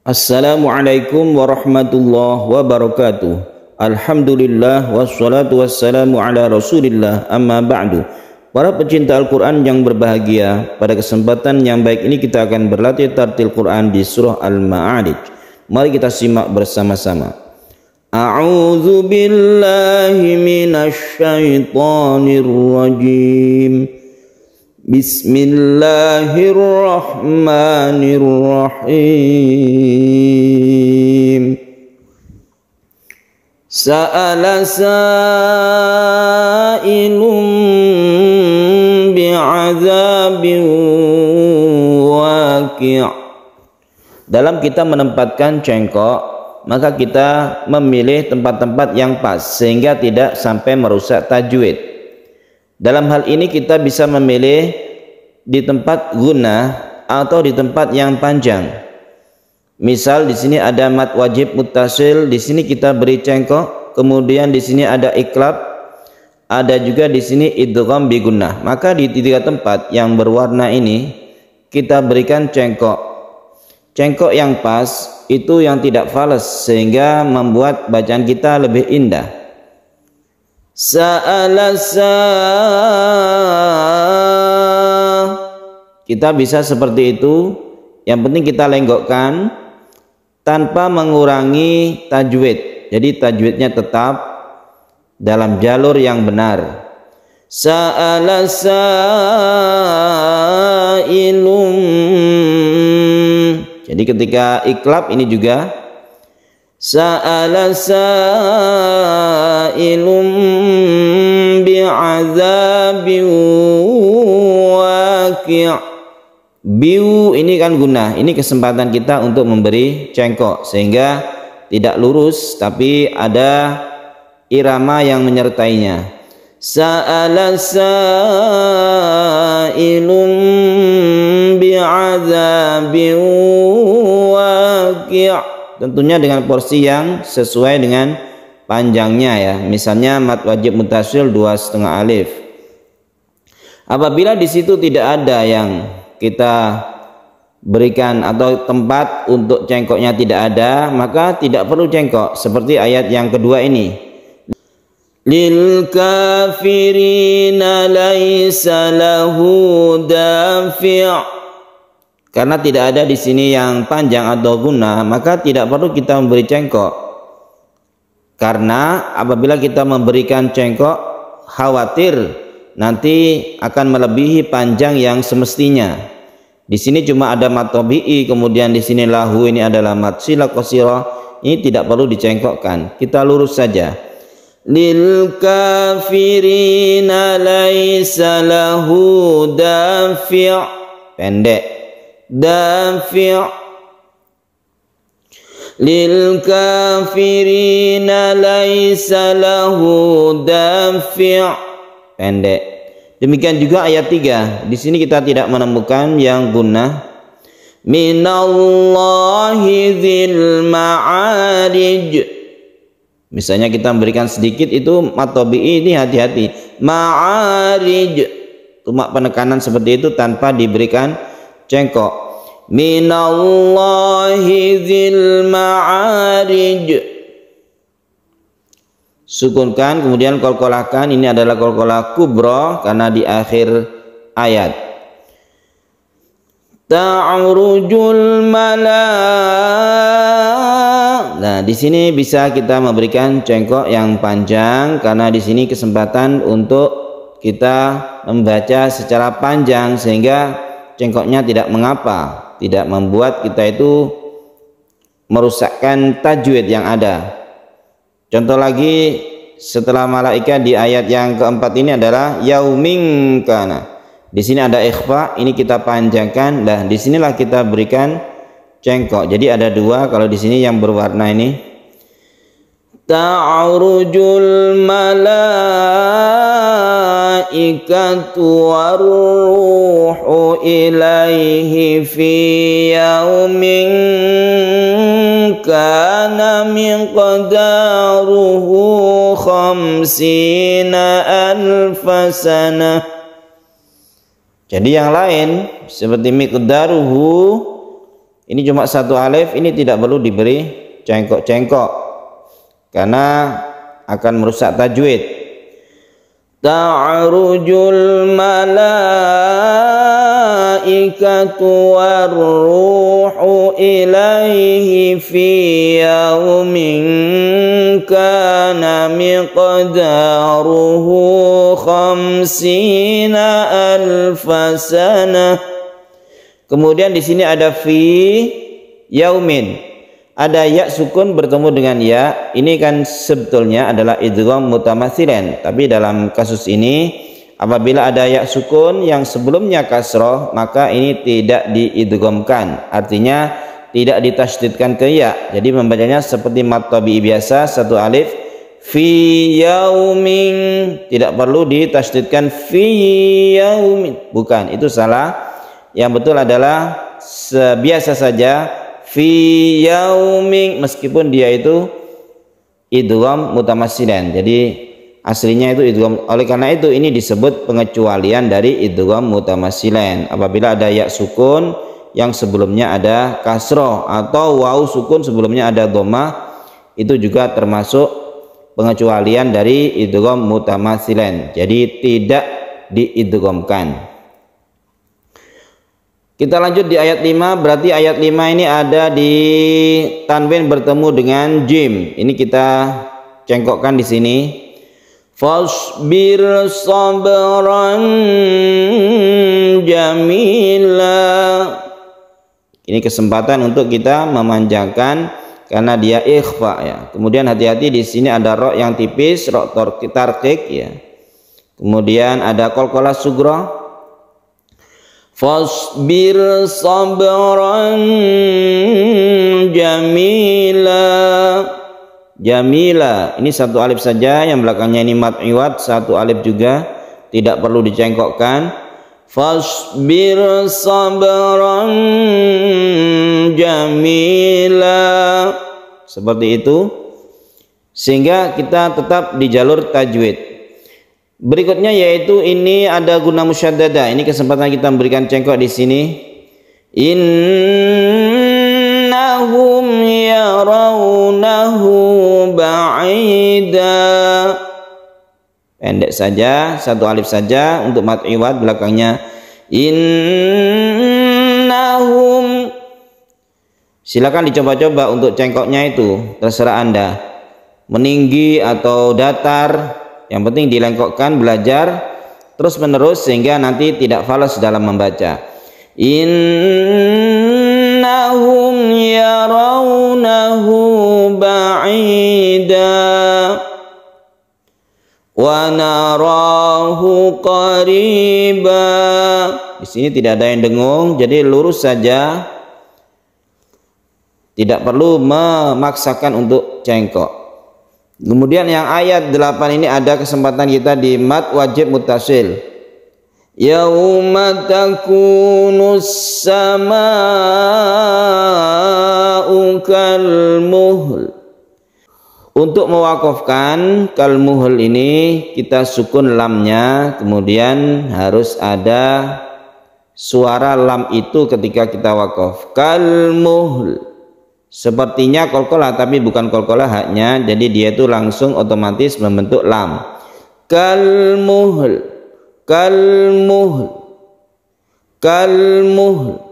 Assalamualaikum warahmatullahi wabarakatuh. Alhamdulillah wassalatu wassalamu ala rasulillah, amma ba'du. Para pecinta Al-Quran yang berbahagia, pada kesempatan yang baik ini kita akan berlatih tartil Quran di surah Al-Ma'arij. Mari kita simak bersama-sama. A'udzu billahi minasy syaithanir rajim. Bismillahirrahmanirrahim. Sa'ala sa'ilun bi'adzabin waqi'. Dalam kita menempatkan cengkok, maka kita memilih tempat-tempat yang pas sehingga tidak sampai merusak tajwid. Dalam hal ini kita bisa memilih di tempat gunnah atau di tempat yang panjang. Misal di sini ada mad wajib muttasil, di sini kita beri cengkok, kemudian di sini ada iklab, ada juga di sini idgham bi gunnah. Maka di tiga tempat yang berwarna ini kita berikan cengkok. Cengkok yang pas itu yang tidak fales sehingga membuat bacaan kita lebih indah. Sa'ala kita bisa seperti itu. Yang penting kita lenggokkan tanpa mengurangi tajwid. Jadi tajwidnya tetap dalam jalur yang benar. Sa'ala sa'ilum. Jadi ketika iklab ini juga sa'ala sa'ilum bi'adzabin waqi'. Biu ini kan gunnah. Ini kesempatan kita untuk memberi cengkok sehingga tidak lurus tapi ada irama yang menyertainya. Sa'ala sa'ilum bi'adzabin waqi'. Tentunya dengan porsi yang sesuai dengan panjangnya ya. Misalnya mad wajib muttasil 2,5 alif. Apabila di situ tidak ada yang kita berikan atau tempat untuk cengkoknya tidak ada, maka tidak perlu cengkok. Seperti ayat yang kedua ini. Lil kafirina laisa lahu dafi'. Karena tidak ada di sini yang panjang atau gunnah, maka tidak perlu kita memberi cengkok. Karena apabila kita memberikan cengkok, khawatir nanti akan melebihi panjang yang semestinya. Di sini cuma ada mad tabi'i, kemudian di sini lahu ini adalah mad silah qasirah. Ini tidak perlu dicengkokkan. Kita lurus saja. Lil kafirina laisa lahu dafi'. Pendek. Dafi' lil kafirina laisa lahu dafi'. Pendek. Demikian juga ayat 3. Di sini kita tidak menemukan yang gunnah. Minallahi dzil ma'arij. Misalnya kita memberikan sedikit itu mad tabi'i, ini hati-hati. Ma'arij. Cuma penekanan seperti itu tanpa diberikan cengkok. Minallahi dzil ma'arij. Sukunkan kemudian qalqalahkan. Ini adalah qalqalah kubra karena di akhir ayat. Ta'rujul mala. Nah, di sini bisa kita memberikan cengkok yang panjang karena di sini kesempatan untuk kita membaca secara panjang sehingga cengkoknya tidak mengapa, tidak membuat kita itu merusakkan tajwid yang ada. Contoh lagi setelah malaika di ayat yang keempat ini adalah yaumin kana. Di sini ada ikhfa, ini kita panjangkan. Nah, disinilah kita berikan cengkok. Jadi ada dua kalau di sini yang berwarna ini. Ta'rujul malaikatu warruhu ilaihi fi yaumin kana miqdaruhu khamsina alfasana. Jadi yang lain seperti miqdaruhu Ini cuma satu alif, ini tidak perlu diberi cengkok-cengkok karena akan merusak tajwid. Ta'rujul malaikatu warruhu ilaihi fi yaumin kana miqdaruhu khamsina alfasana. Kemudian di sini ada fi yaumin, ada ya sukun bertemu dengan ya. Ini kan sebetulnya adalah idgham mutamatsilan, tapi dalam kasus ini apabila ada ya sukun yang sebelumnya kasroh, maka ini tidak diidghamkan, artinya tidak ditasydidkan ke ya. Jadi membacanya seperti mad tabi'i biasa, satu alif fi yaumin, tidak perlu ditasydidkan fi yaumin, bukan, itu salah. Yang betul adalah biasa saja fi yaumin, meskipun dia itu idgham mutamatsilan. Jadi aslinya itu idgham. Oleh karena itu ini disebut pengecualian dari idgham mutamatsilan. Apabila ada ya sukun yang sebelumnya ada kasroh atau waw sukun sebelumnya ada dhammah, itu juga termasuk pengecualian dari idgham mutamatsilan. Jadi tidak diidghamkan. Kita lanjut di ayat 5, berarti ayat 5 ini ada di tanwin bertemu dengan jim. Ini kita cengkokkan di sini. Fasbir sabran jamila. Ini kesempatan untuk kita memanjangkan karena dia ikhfa ya. Kemudian hati-hati di sini ada ro yang tipis, ro tarqiq ya. Kemudian ada qalqalah sughra. Fasbir sabran jamila. Jamila, ini satu alif saja, yang belakangnya ini mad iwad, satu alif juga, tidak perlu dicengkokkan. Fasbir sabran jamila, seperti itu, sehingga kita tetap di jalur tajwid. Berikutnya yaitu ini ada guna musyaddadah. Ini kesempatan kita memberikan cengkok di sini. Innahum yarawnahu ba'ida. Pendek saja, satu alif saja untuk mad iwad, belakangnya innahum. Silakan dicoba-coba untuk cengkoknya itu, terserah Anda. Meninggi atau datar, yang penting dilengkokkan, belajar terus menerus sehingga nanti tidak falas dalam membaca. Innahum yarawnahu ba'ida wa narahu qariba. Di sini tidak ada yang dengung, jadi lurus saja, tidak perlu memaksakan untuk cengkok. Kemudian yang ayat 8 ini ada kesempatan kita di mad wajib muttasil. Yauma takunus samaa'u kalmuhl. Untuk mewakafkan kalmuhl ini kita sukun lamnya, kemudian harus ada suara lam itu ketika kita wakaf. Kalmuhl. Sepertinya qalqalah tapi bukan qalqalah haknya, jadi dia itu langsung otomatis membentuk lam. Kalmuhl, kalmuhl, kalmuhl.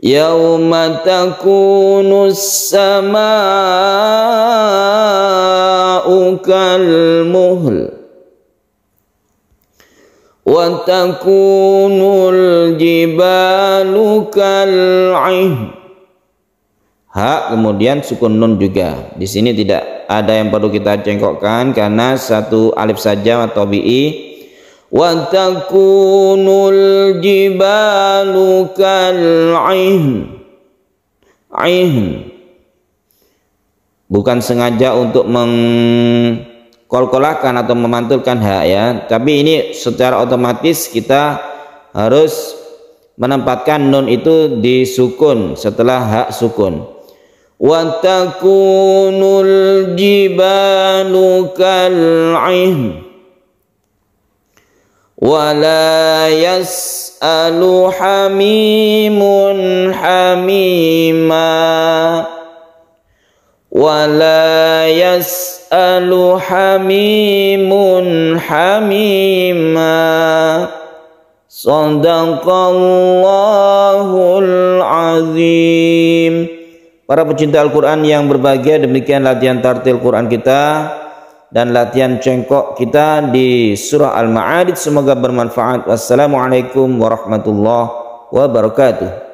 Yauma takunus samaa'u kalmuhl wa takunul jibalu kal'ih. Hak kemudian sukun nun juga. Di sini tidak ada yang perlu kita cengkokkan karena satu alif saja atau tabi'i. Wa takunul jibalu kal'ihn. Bukan sengaja untuk mengkolkolahkan atau memantulkan hak ya, tapi ini secara otomatis kita harus menempatkan nun itu di sukun setelah hak sukun. Wa takunul jibalu kal'ihn ولا يسأل حميم حميما ولا يسأل حميم حميما Shadaqallahul azim. Para pecinta Al-Quran yang berbahagia, demikian latihan tartil Quran kita dan latihan cengkok kita di surah Al-Ma'arij. Semoga bermanfaat. Wassalamualaikum warahmatullahi wabarakatuh.